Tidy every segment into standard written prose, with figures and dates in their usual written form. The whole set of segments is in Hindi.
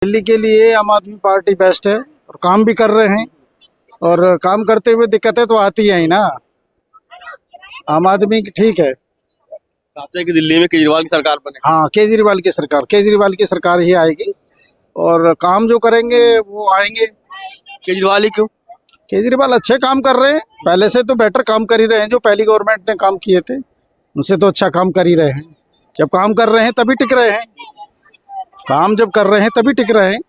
दिल्ली के लिए आम आदमी पार्टी बेस्ट है और काम भी कर रहे हैं। और काम करते हुए दिक्कतें तो आती हैं ही ना। आम आदमी की ठीक है। चाहते हैं कि दिल्ली में केजरीवाल की सरकार बने। हाँ, केजरीवाल की सरकार ही आएगी और काम जो करेंगे वो आएंगे। केजरीवाल ही क्यों? केजरीवाल अच्छे काम कर रहे हैं, पहले से तो बेटर काम कर ही रहे हैं। जो पहली गवर्नमेंट ने काम किए थे उनसे तो अच्छा काम कर ही रहे हैं। जब काम कर रहे हैं तभी टिक रहे हैं। काम जब कर रहे हैं तभी टिक रहे हैं।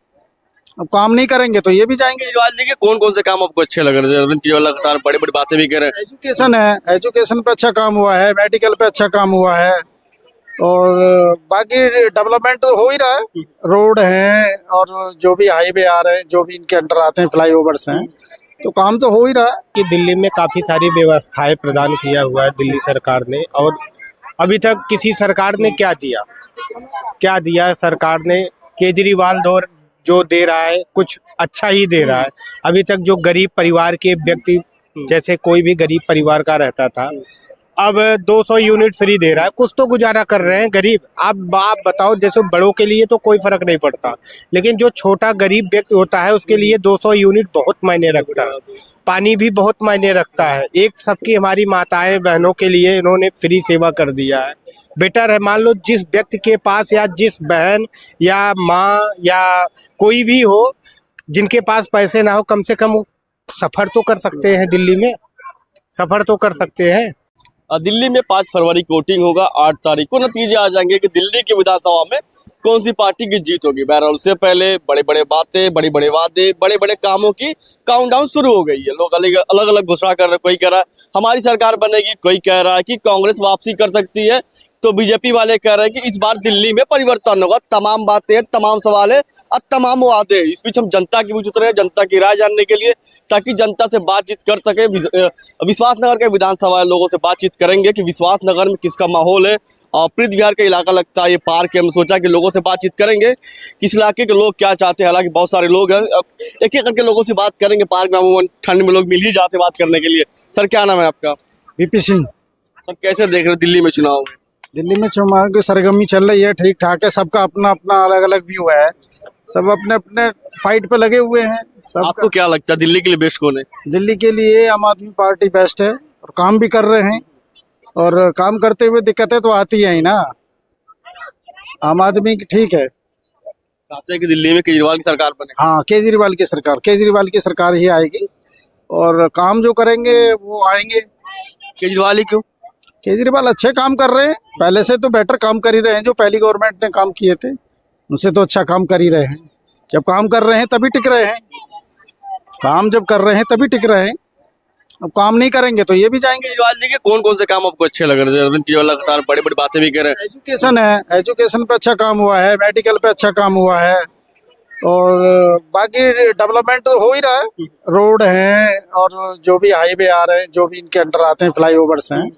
अब काम नहीं करेंगे तो ये भी जाएंगे। केजरीवाल जी के कौन कौन से काम आपको अच्छे लग रहे हैं? अरविंद केजरीवाल लगातार बड़ी बड़ी बातें भी कर रहे हैं। एजुकेशन है, एजुकेशन पे अच्छा काम हुआ है, मेडिकल पे अच्छा काम हुआ है और बाकी डेवलपमेंट तो हो ही रहा है। रोड है और जो भी हाईवे आ रहे हैं, जो भी इनके अंडर आते हैं, फ्लाईओवर्स हैं, तो काम तो हो ही रहा है। कि दिल्ली में काफ़ी सारी व्यवस्थाएं प्रदान किया हुआ है दिल्ली सरकार ने। और अभी तक किसी सरकार ने क्या दिया सरकार ने? केजरीवाल दौर जो दे रहा है कुछ अच्छा ही दे रहा है। अभी तक जो गरीब परिवार के व्यक्ति, जैसे कोई भी गरीब परिवार का रहता था, अब 200 यूनिट फ्री दे रहा है। कुछ तो गुजारा कर रहे हैं गरीब। आप बताओ, जैसे बड़ों के लिए तो कोई फर्क नहीं पड़ता, लेकिन जो छोटा गरीब व्यक्ति होता है उसके लिए 200 यूनिट बहुत मायने रखता है। पानी भी बहुत मायने रखता है। एक सबकी हमारी माताएं बहनों के लिए इन्होंने फ्री सेवा कर दिया है। बेटर है, मान लो जिस व्यक्ति के पास या जिस बहन या माँ या कोई भी हो जिनके पास पैसे ना हो, कम से कम सफ़र तो कर सकते हैं। दिल्ली में सफ़र तो कर सकते हैं। दिल्ली में 5 फरवरी को वोटिंग होगा। 8 तारीख को नतीजे आ जाएंगे कि दिल्ली की विधानसभा में कौन सी पार्टी की जीत होगी। बहरहाल उससे पहले बड़े बड़े बातें, बड़े बड़े वादे, बड़े बड़े कामों की काउंटडाउन शुरू हो गई है। लोग अलग अलग घोषणा कर रहे हैं। कोई कह रहा है हमारी सरकार बनेगी, कोई कह रहा है कि कांग्रेस वापसी कर सकती है, तो बीजेपी वाले कह रहे हैं कि इस बार दिल्ली में परिवर्तन होगा। तमाम बातें, तमाम सवाल है और तमाम वादे। इस बीच हम जनता के बीच उतरे हैं, जनता की राय जानने के लिए, ताकि जनता से बातचीत कर सके। विश्वासनगर के विधानसभा लोगों से बातचीत करेंगे कि विश्वासनगर में किसका माहौल है। और प्रीत विहार का इलाका लगता है, ये पार्क है। हम सोचा कि लोगों से बातचीत करेंगे किस इलाके के लोग क्या चाहते हैं। हालांकि बहुत सारे लोग हैं, एक एक करके लोगों से बात करेंगे। पार्क में अमूमन ठंड में लोग मिल ही जाते बात करने के लिए। सर, क्या नाम है आपका? वीपी सिंह। सर, कैसे देख रहे हैं दिल्ली में चुनाव? दिल्ली में चुनाव की सरगर्मी चल रही है, ठीक ठाक है। सबका अपना अपना अलग अलग व्यू है। सब अपने अपने फाइट पे लगे हुए हैं। आपको क्या लगता है दिल्ली के लिए बेस्ट कौन है? दिल्ली के लिए आम आदमी पार्टी बेस्ट है और काम भी कर रहे हैं। और काम करते हुए दिक्कतें तो आती हैं ही ना। आम आदमी की ठीक है। चाहते हैं कि दिल्ली में केजरीवाल की सरकार बने। हाँ, केजरीवाल की सरकार ही आएगी और काम जो करेंगे वो आएंगे। केजरीवाल ही क्यों? केजरीवाल अच्छे काम कर रहे हैं, पहले से तो बेटर काम कर ही रहे हैं। जो पहली गवर्नमेंट ने काम किए थे उनसे तो अच्छा काम कर ही रहे हैं। जब काम कर रहे हैं तभी टिक रहे हैं। काम जब कर रहे हैं तभी टिक रहे हैं। अब काम नहीं करेंगे तो ये भी जाएंगे। केजरीवाल जी के कौन कौन से काम आपको अच्छे लग रहे हैं? अरविंद केजरीवाल लगातार बड़ी बड़ी बातें भी कर रहे हैं। एजुकेशन है, एजुकेशन पे अच्छा काम हुआ है, मेडिकल पे अच्छा काम हुआ है और बाकी डेवलपमेंट तो हो ही रहा है। रोड है और जो भी हाईवे आ रहे हैं, जो भी इनके अंडर आते हैं, फ्लाईओवर्स हैं,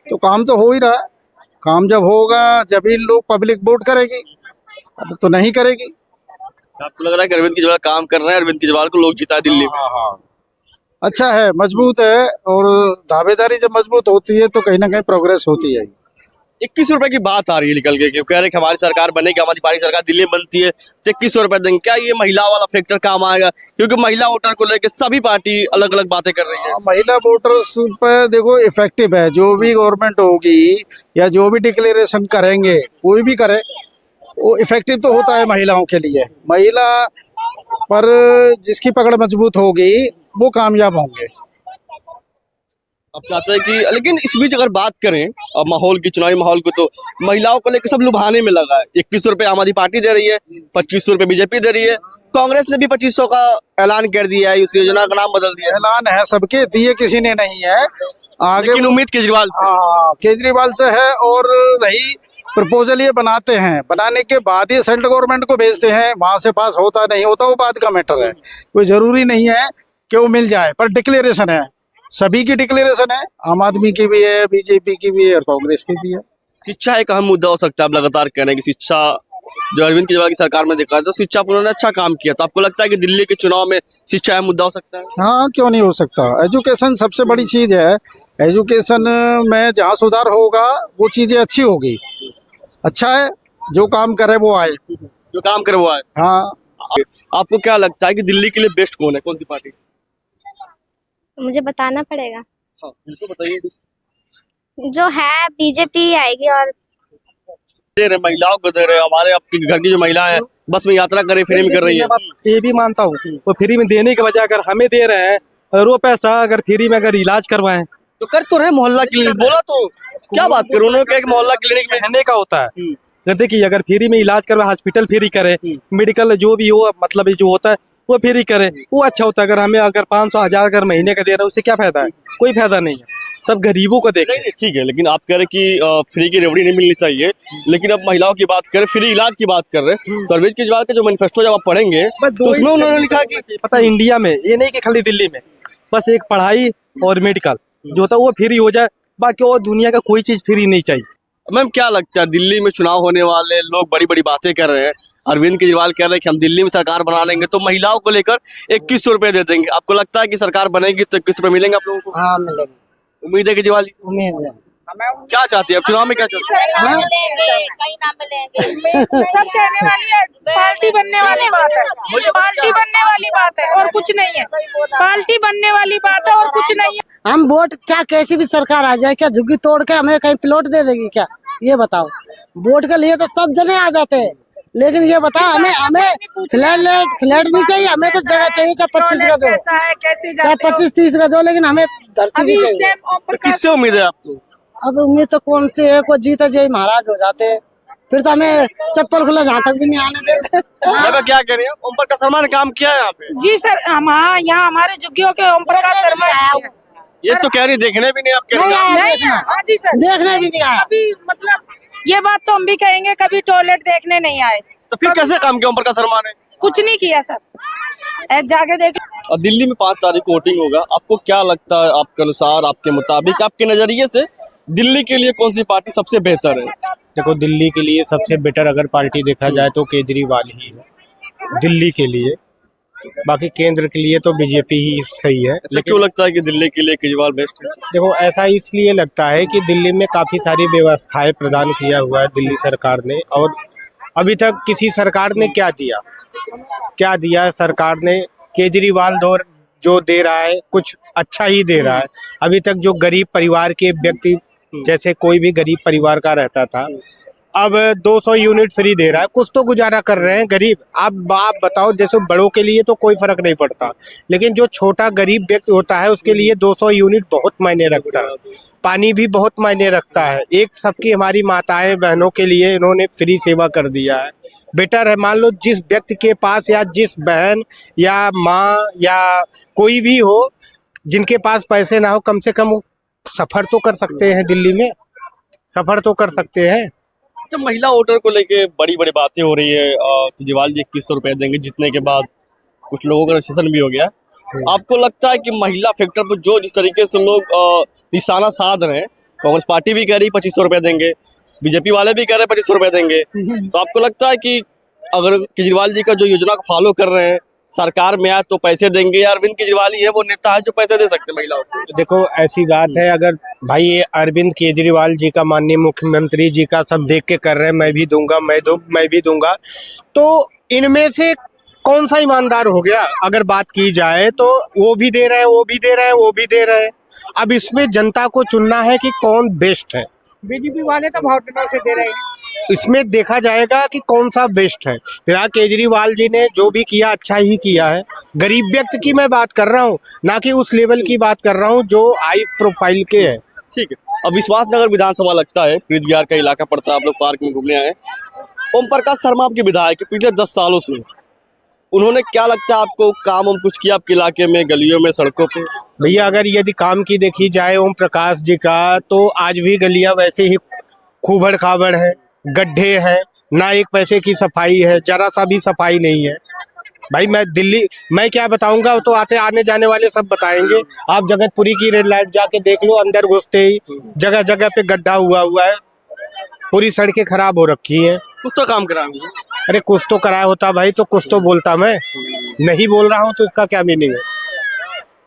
तो काम तो हो ही रहा है। काम जब होगा जब ही लोग पब्लिक वोट करेगी, अब तो नहीं करेगी। आपको लग रहा है कि अरविंद केजरीवाल काम कर रहे हैं, अरविंद केजरीवाल को लोग जिता दिल्ली में? हाँ, अच्छा है, मजबूत है और दावेदारी जब मजबूत होती है तो कहीं ना कहीं प्रोग्रेस होती है। 21 रुपए की बात आ रही है निकल के, क्यों कह रहे हैं कि हमारी सरकार बनेगी, हमारी पार्टी सरकार दिल्ली में बनती है तो 21 रुपए देंगे। क्या ये महिला वाला फैक्टर काम आएगा? क्योंकि महिला वोटर को लेकर सभी पार्टी अलग अलग बातें कर रही है। महिला वोटर्स पे देखो इफेक्टिव है। जो भी गवर्नमेंट होगी या जो भी डिक्लेरेशन करेंगे, कोई भी करे, वो इफेक्टिव तो होता है महिलाओं के लिए। महिला पर जिसकी पकड़ मजबूत होगी वो कामयाब होंगे। अब चाहते हैं कि, लेकिन इस बीच अगर बात करें अब माहौल की, चुनावी माहौल को, तो महिलाओं को लेकर सब लुभाने में लगा है। 21 रुपए आम आदमी पार्टी दे रही है, 25 रुपए बीजेपी दे रही है। कांग्रेस ने भी 2500 का ऐलान कर दिया है, उस योजना का नाम बदल दिया है। ऐलान है, सबके दिए, किसी ने नहीं है। आगे लेकिन उम्मीद केजरीवाल से। हाँ, केजरीवाल से है। और रही प्रपोजल, ये बनाते हैं, बनाने के बाद ये सेंट्रल गवर्नमेंट को भेजते हैं, वहां से पास होता नहीं होता वो बात का मैटर है। कोई जरूरी नहीं है कि वो मिल जाए, पर डिक्लेरेशन है, सभी की डिक्लेरेशन है। आम आदमी की भी है, बीजेपी की भी है और कांग्रेस की भी है। शिक्षा एक अहम मुद्दा हो सकता है। आप लगातार कह रहे हैं कि शिक्षा, जो अरविंद केजरीवाल की सरकार में देखा है तो शिक्षा पर उन्होंने अच्छा काम किया, तो आपको लगता है कि दिल्ली के चुनाव में शिक्षा अहम मुद्दा हो सकता है? हाँ, क्यों नहीं हो सकता। एजुकेशन सबसे बड़ी चीज है। एजुकेशन में जहाँ सुधार होगा वो चीजें अच्छी होगी। अच्छा है, जो काम करे वो आए। जो काम करे वो आए। हाँ, आपको क्या लगता है कि दिल्ली के लिए बेस्ट कौन है, कौन सी पार्टी? मुझे बताना पड़ेगा। हाँ बिल्कुल बताइए। जो है बीजेपी आएगी। और दे रहे महिलाओं को दे रहे, हमारे आपके घर की जो महिलाएं हैं बस में यात्रा करे फ्री में कर रही है। ये भी मानता हूँ, वो फ्री में देने के बजाय अगर हमें दे रहे हैं और वो पैसा अगर फ्री में अगर इलाज करवाएं तो कर तो रहे मोहल्ला क्लिनिक, बोला तो क्या बात करूं, उन्होंने कहा कि मोहल्ला क्लिनिक में रहने का होता है। अगर देखिए अगर फ्री में इलाज करवाए, हॉस्पिटल फ्री करे, मेडिकल जो भी हो मतलब ये जो होता है वो फ्री करे, वो अच्छा होता है। अगर हमें अगर 500,000 अगर महीने का दे रहा है उससे क्या फायदा है? कोई फायदा नहीं है। सब गरीबों को देखें। नहीं ठीक है, लेकिन आप कह रहे कि फ्री की रेवड़ी नहीं मिलनी चाहिए, लेकिन अब महिलाओं की बात करें, फ्री इलाज की बात कर रहे हैं, तो अरविंद केजरीवाल का जो मैनिफेस्टो जब आप पढ़ेंगे तो उसमें उन्होंने लिखा कि पता है इंडिया में ये नहीं कि खाली दिल्ली में, बस एक पढ़ाई और मेडिकल जो होता है वो फ्री हो जाए, बाकी और दुनिया का कोई चीज फ्री नहीं चाहिए। मैम क्या लगता है दिल्ली में चुनाव होने वाले लोग बड़ी बड़ी बातें कर रहे हैं, अरविंद केजरीवाल कह रहे हैं कि हम दिल्ली में सरकार बना लेंगे तो महिलाओं को लेकर 2100 रुपए दे देंगे, आपको लगता है कि सरकार बनेगी तो 21 रुपए मिलेंगे आप लोगों को? हाँ मिलेगी, उम्मीद है केजरीवाल जी से? उम्मीद है। क्या चाहती है अब चुनाव में, क्या चाहती है? कहीं ना मिलेंगे। सब कहने वाली है, पार्टी बनने वाली बात है, पार्टी बनने वाली बात है और कुछ नहीं है, पार्टी बनने वाली बात है और कुछ नहीं है। हम वोट चाहे कैसी भी सरकार आ जाए, क्या झुग्गी तोड़ के हमें कहीं प्लॉट दे देगी क्या? ये बताओ। वोट के लिए तो सब जने आ जाते हैं, लेकिन ये बताओ हमें फ्लैट नहीं चाहिए, हमें तो जगह चाहिए, चाहे 25 गज हो, चाहे 25-30 गज हो, लेकिन हमें धरती भी चाहिए। तो किससे उम्मीद है आपको? अब उम्मीद तो कौन सी है, कोई जीते जय महाराज हो जाते हैं, फिर तो हमें चप्पल खुला जहाँ तक भी नहीं आने देते। क्या कह रही है? ओम प्रकाश शर्मा ने काम किया है यहाँ पे? जी सर, हम यहाँ हमारे झुग्गियों के ओम प्रकाश शर्मा ये तो कह रही देखने भी नहीं आप कह नहीं रहे आया नहीं देखना। है। हाँ जी सर, देखने भी नहीं आया। अभी मतलब ये बात तो हम भी कहेंगे, कभी टॉयलेट देखने नहीं आए। तो फिर कैसे काम किया ओम प्रकाश शर्मा ने? कुछ नहीं किया सर, जाके देख। और दिल्ली में 5 तारीख को वोटिंग होगा, आपको क्या लगता है, आपके अनुसार, आपके मुताबिक, आपके नजरिए से दिल्ली के लिए कौन सी पार्टी सबसे बेहतर है? देखो दिल्ली के लिए सबसे बेटर अगर पार्टी देखा जाए तो केजरीवाल ही है दिल्ली के लिए, बाकी केंद्र के लिए तो बीजेपी ही सही है। लेकिन क्यों लगता है कि दिल्ली के लिए केजरीवाल बेस्ट है? देखो ऐसा इसलिए लगता है कि दिल्ली में काफ़ी सारी व्यवस्थाएं प्रदान किया हुआ है दिल्ली सरकार ने, और अभी तक किसी सरकार ने क्या दिया सरकार ने? केजरीवाल जो दे रहा है कुछ अच्छा ही दे रहा है। अभी तक जो गरीब परिवार के व्यक्ति, जैसे कोई भी गरीब परिवार का रहता था, अब 200 यूनिट फ्री दे रहा है, कुछ तो गुजारा कर रहे हैं गरीब। आप बताओ, जैसे बड़ों के लिए तो कोई फर्क नहीं पड़ता, लेकिन जो छोटा गरीब व्यक्ति होता है उसके लिए 200 यूनिट बहुत मायने रखता है, पानी भी बहुत मायने रखता है। एक सबकी हमारी माताएं बहनों के लिए इन्होंने फ्री सेवा कर दिया है। बेटर है, मान लो जिस व्यक्ति के पास या जिस बहन या माँ या कोई भी हो जिनके पास पैसे ना हो, कम से कम वो सफ़र तो कर सकते हैं, दिल्ली में सफ़र तो कर सकते हैं। तो महिला वोटर को लेके बड़ी बड़ी बातें हो रही है, केजरीवाल जी 2100 रुपए देंगे जीतने के बाद, कुछ लोगों का रजिस्ट्रेशन भी हो गया। आपको लगता है कि महिला फैक्टर पर जो जिस तरीके से लोग निशाना साध रहे हैं, कांग्रेस पार्टी भी कह रही 2500 रुपए देंगे, बीजेपी वाले भी कह रहे 2500 रुपए देंगे, तो आपको लगता है कि अगर केजरीवाल जी का जो योजना को फॉलो कर रहे हैं, सरकार में आए तो पैसे देंगे, या अरविंद केजरीवाल ही है वो नेता है जो पैसे दे सकते हैं महिलाओं को? देखो ऐसी बात है, अगर भाई ये अरविंद केजरीवाल जी का, माननीय मुख्यमंत्री जी का सब देख के कर रहे हैं, मैं भी दूंगा, मैं भी दूंगा, तो इनमें से कौन सा ईमानदार हो गया? अगर बात की जाए तो वो भी दे रहे हैं, वो भी दे रहे हैं, वो भी दे रहे हैं। अब इसमें जनता को चुनना है कि कौन बेस्ट है। बीजेपी वाले तो बहुत दिनों से दे रहे हैं, इसमें देखा जाएगा कि कौन सा बेस्ट है। फिलहाल केजरीवाल जी ने जो भी किया अच्छा ही किया है। गरीब व्यक्ति की मैं बात कर रहा हूँ, ना कि उस लेवल की बात कर रहा हूँ जो हाई प्रोफाइल के हैं। ठीक है, अब विश्वास नगर विधानसभा लगता है, प्रीत बिहार का इलाका पड़ता है, आप लोग पार्क में घूमने आए। ओम प्रकाश शर्मा आपके विधायक पिछले 10 सालों से, उन्होंने क्या लगता है आपको काम कुछ किया आपके इलाके में, गलियों में, सड़कों पे? भैया अगर यदि काम की देखी जाए ओम प्रकाश जी का, तो आज भी गलियां वैसे ही खूबड़ खाबड़ है, गड्ढे हैं, ना एक पैसे की सफाई है, जरा सा भी सफाई नहीं है। भाई मैं क्या बताऊंगा, तो आने जाने वाले सब बताएंगे। आप जगतपुरी की रेड लाइट जाके देख लो, अंदर घुसते ही जगह जगह पे गड्ढा हुआ है, पूरी सड़कें खराब हो रखी हैं। कुछ तो काम कराएंगे। अरे कुछ तो कराया होता भाई, तो कुछ तो बोलता। मैं नहीं बोल रहा हूँ तो इसका क्या मीनिंग है?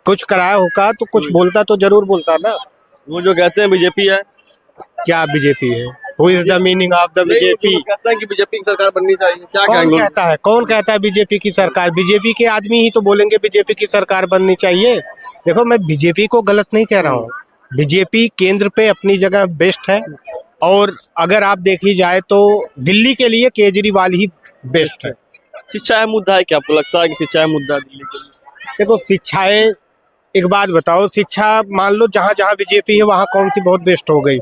कुछ कराया होगा तो कुछ बोलता, तो जरूर बोलता ना। वो जो कहते हैं बीजेपी है, क्या बीजेपी है? Who is the meaning of the BJP? कहता है कि बीजेपी की सरकार बननी चाहिए, क्या कहेंगे? कौन कहता है बीजेपी की सरकार? बीजेपी के आदमी ही तो बोलेंगे बीजेपी की सरकार बननी चाहिए। देखो, मैं बीजेपी को गलत नहीं कह रहा हूँ, बीजेपी केंद्र पे अपनी जगह बेस्ट है, और अगर आप देखी जाए तो दिल्ली के लिए केजरीवाल ही बेस्ट है। शिक्षा है मुद्दा है क्या? आपको लगता है कि शिक्षा है मुद्दा है दिल्ली के लिए? देखो, शिक्षाएं, एक बात बताओ, शिक्षा मान लो जहाँ जहाँ बीजेपी है वहाँ कौन सी बहुत बेस्ट हो गई?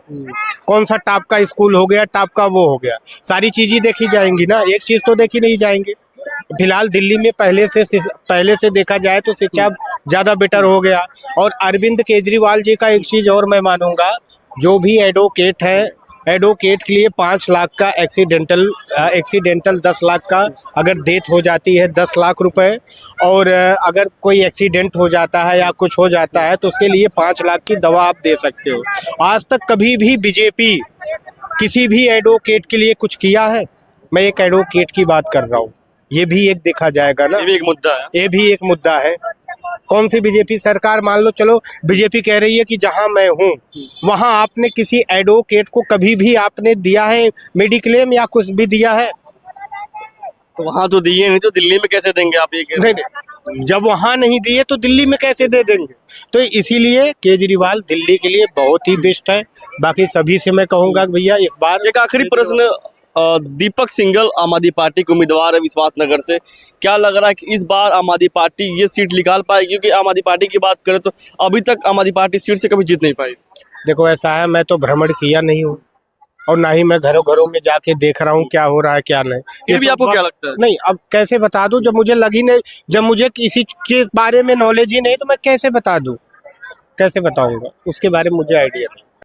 कौन सा टॉप का स्कूल हो गया, टॉप का वो हो गया? सारी चीजें देखी जाएंगी ना, एक चीज तो देखी नहीं जाएंगे। फिलहाल दिल्ली में पहले से देखा जाए तो शिक्षा ज्यादा बेटर हो गया। और अरविंद केजरीवाल जी का एक चीज और मैं मानूंगा, जो भी एडवोकेट है, एडवोकेट के लिए 5 लाख का एक्सीडेंटल 10 लाख का अगर डेथ हो जाती है 10 लाख रुपए, और अगर कोई एक्सीडेंट हो जाता है या कुछ हो जाता है तो उसके लिए 5 लाख की दवा आप दे सकते हो। आज तक कभी भी बीजेपी किसी भी एडवोकेट के लिए कुछ किया है? मैं एक एडवोकेट की बात कर रहा हूँ, ये भी एक देखा जाएगा ना, ये भी एक मुद्दा है। ये भी एक मुद्दा है। कौन सी बीजेपी सरकार, मान लो चलो बीजेपी कह रही है कि जहां मैं हूं वहां आपने किसी एडवोकेट को कभी भी आपने दिया है मेडिक्लेम या कुछ भी दिया है? तो वहां तो दिए नहीं, तो दिल्ली में कैसे देंगे आप? ये कह रहे हैं। नहीं, जब वहां नहीं दिए तो दिल्ली में कैसे दे देंगे? तो इसीलिए केजरीवाल दिल्ली के लिए बहुत ही बेस्ट है। बाकी सभी से मैं कहूंगा कि भैया इस बार एक आखिरी प्रश्न, दीपक सिंघल आम आदमी पार्टी के उम्मीदवार है विश्वास नगर से, क्या लग रहा है कि इस बार आम आदमी पार्टी ये सीट निकाल पाएगी? क्योंकि आम आदमी पार्टी की बात करें तो अभी तक आम आदमी पार्टी सीट से कभी जीत नहीं पाई। देखो, ऐसा है, मैं तो भ्रमण किया नहीं हूँ और ना ही मैं घरों घरों में जाके देख रहा हूँ क्या हो रहा है क्या नहीं। फिर भी आपको क्या लगता है? नहीं, अब कैसे बता दूं जब मुझे लगी नहीं, जब मुझे किसी के बारे में नॉलेज ही नहीं तो मैं कैसे बता दूं, कैसे बताऊंगा? उसके बारे में मुझे आइडिया नहीं।